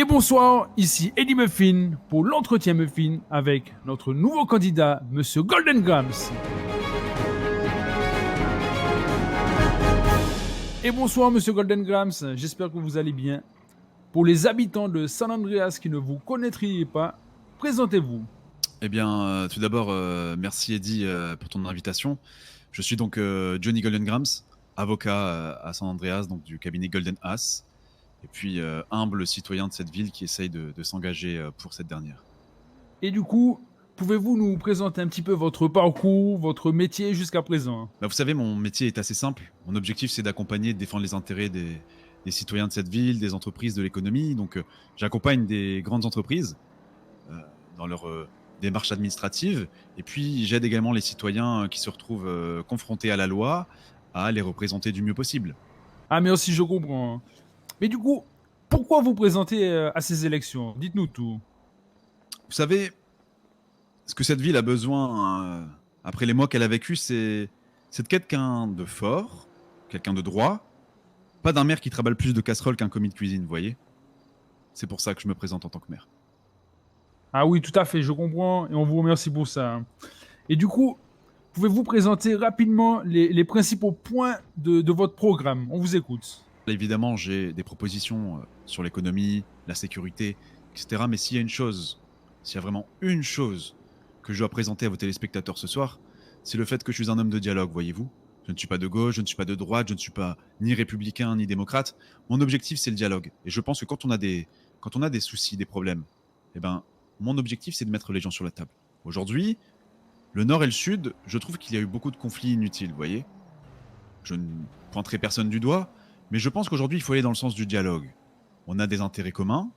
bonsoir, ici Eddie Muffin pour l'entretien Muffin avec notre nouveau candidat, Monsieur Golden Grams. Et bonsoir Monsieur Golden Grams, j'espère que vous allez bien. Pour les habitants de San Andreas qui ne vous connaîtraient pas, présentez-vous. Eh bien, tout d'abord, merci Eddie pour ton invitation. Je suis donc Johnny Golden Grams, avocat à San Andreas, donc du cabinet Golden Ass, et puis humble citoyen de cette ville qui essaye de s'engager pour cette dernière. Et du coup, pouvez-vous nous présenter un petit peu votre parcours, votre métier jusqu'à présent? Vous savez, mon métier est assez simple. Mon objectif, c'est d'accompagner et de défendre les intérêts des citoyens de cette ville, des entreprises, de l'économie. Donc, j'accompagne des grandes entreprises dans leur démarche administrative. Et puis, j'aide également les citoyens qui se retrouvent confrontés à la loi à les représenter du mieux possible. Ah merci, je comprends. Mais du coup, pourquoi vous présentez à ces élections? Dites-nous tout. Vous savez, ce que cette ville a besoin, après les mois qu'elle a vécu, c'est de quelqu'un de fort, quelqu'un de droit, pas d'un maire qui travaille plus de casseroles qu'un commis de cuisine, vous voyez. C'est pour ça que je me présente en tant que maire. Ah oui, tout à fait, je comprends et on vous remercie pour ça. Et du coup, pouvez-vous présenter rapidement les principaux points de votre programme? On vous écoute. Évidemment, j'ai des propositions sur l'économie, la sécurité, etc. Mais s'il y a vraiment une chose que je dois présenter à vos téléspectateurs ce soir, c'est le fait que je suis un homme de dialogue, voyez-vous. Je ne suis pas de gauche, je ne suis pas de droite, je ne suis pas ni républicain ni démocrate. Mon objectif, c'est le dialogue. Et je pense que quand on a des soucis, des problèmes, eh ben, mon objectif, c'est de mettre les gens sur la table. Aujourd'hui, le Nord et le Sud, je trouve qu'il y a eu beaucoup de conflits inutiles, vous voyez. Je ne pointerai personne du doigt, mais je pense qu'aujourd'hui, il faut aller dans le sens du dialogue. On a des intérêts communs,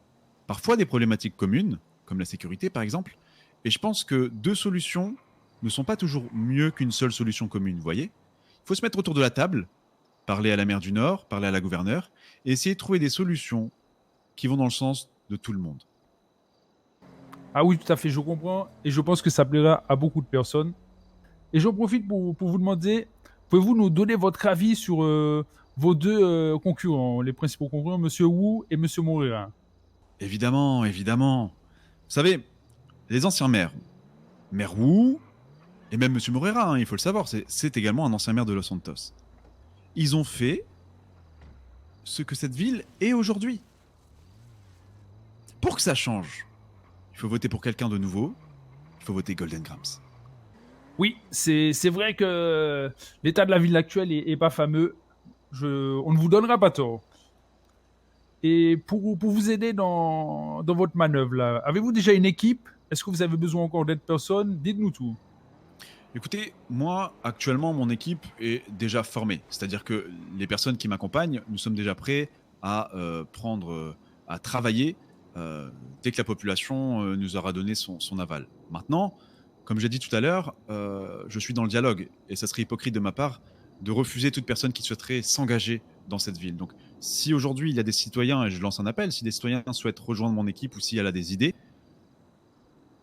parfois des problématiques communes, comme la sécurité par exemple, et je pense que deux solutions ne sont pas toujours mieux qu'une seule solution commune, vous voyez. Il faut se mettre autour de la table, parler à la maire du Nord, parler à la gouverneure, et essayer de trouver des solutions qui vont dans le sens de tout le monde. Ah oui, tout à fait, je comprends et je pense que ça plaira à beaucoup de personnes. Et j'en profite pour vous demander, pouvez-vous nous donner votre avis sur vos deux concurrents, les principaux concurrents, Monsieur Wu et Monsieur Moreira? Évidemment, évidemment. Vous savez, les anciens maires, maire Wu, et même Monsieur Moreira, il faut le savoir, c'est également un ancien maire de Los Santos. Ils ont fait ce que cette ville est aujourd'hui. Pour que ça change, il faut voter pour quelqu'un de nouveau, il faut voter Golden Grams. Oui, c'est vrai que l'état de la ville actuelle est pas fameux. On ne vous donnera pas tort. Et pour vous aider dans votre manœuvre, là, avez-vous déjà une équipe? Est-ce que vous avez besoin encore d'autres personnes? Dites-nous tout. Écoutez, moi, actuellement, mon équipe est déjà formée. C'est-à-dire que les personnes qui m'accompagnent, nous sommes déjà prêts à à travailler dès que la population nous aura donné son aval. Maintenant, comme j'ai dit tout à l'heure, je suis dans le dialogue et ça serait hypocrite de ma part de refuser toute personne qui souhaiterait s'engager dans cette ville. Donc, si aujourd'hui il y a des citoyens, et je lance un appel, si des citoyens souhaitent rejoindre mon équipe ou si elle a des idées,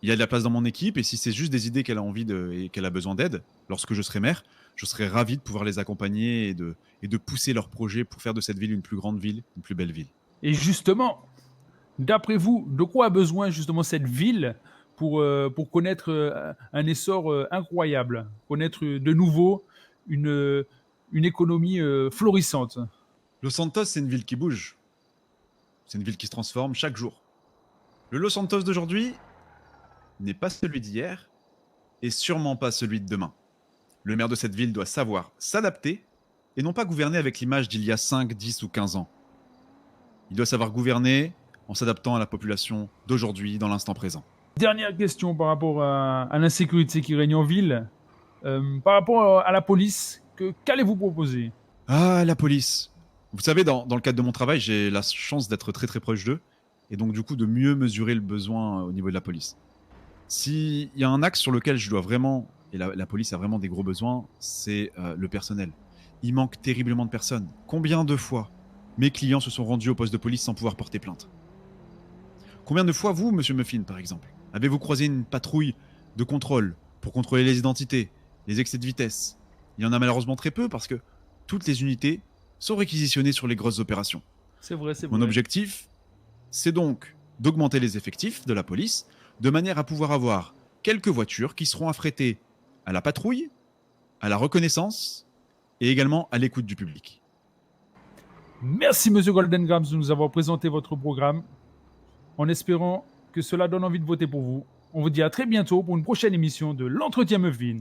il y a de la place dans mon équipe et si c'est juste des idées qu'elle a envie et qu'elle a besoin d'aide, lorsque je serai maire, je serai ravi de pouvoir les accompagner et de pousser leurs projets pour faire de cette ville une plus grande ville, une plus belle ville. Et justement, d'après vous, de quoi a besoin justement cette ville pour connaître un essor incroyable, connaître de nouveau une économie florissante? Los Santos, c'est une ville qui bouge. C'est une ville qui se transforme chaque jour. Le Los Santos d'aujourd'hui n'est pas celui d'hier et sûrement pas celui de demain. Le maire de cette ville doit savoir s'adapter et non pas gouverner avec l'image d'il y a 5, 10 ou 15 ans. Il doit savoir gouverner en s'adaptant à la population d'aujourd'hui, dans l'instant présent. Dernière question par rapport à l'insécurité qui règne en ville. Par rapport à la police, qu'allez-vous proposer? Ah, la police. Vous savez, dans le cadre de mon travail, j'ai la chance d'être très très proche d'eux et donc du coup de mieux mesurer le besoin au niveau de la police. S'il y a un axe sur lequel je dois vraiment, et la police a vraiment des gros besoins, c'est le personnel. Il manque terriblement de personnes. Combien de fois mes clients se sont rendus au poste de police sans pouvoir porter plainte? Combien de fois vous, monsieur Muffin, par exemple, avez-vous croisé une patrouille de contrôle pour contrôler les identités, les excès de vitesse? Il y en a malheureusement très peu parce que toutes les unités sont réquisitionnées sur les grosses opérations. C'est vrai, c'est Mon vrai. objectif, c'est donc d'augmenter les effectifs de la police, de manière à pouvoir avoir quelques voitures qui seront affrétées à la patrouille, à la reconnaissance et également à l'écoute du public. Merci, Monsieur Golden Grams, de nous avoir présenté votre programme, en espérant que cela donne envie de voter pour vous. On vous dit à très bientôt pour une prochaine émission de l'Entretien Muffin.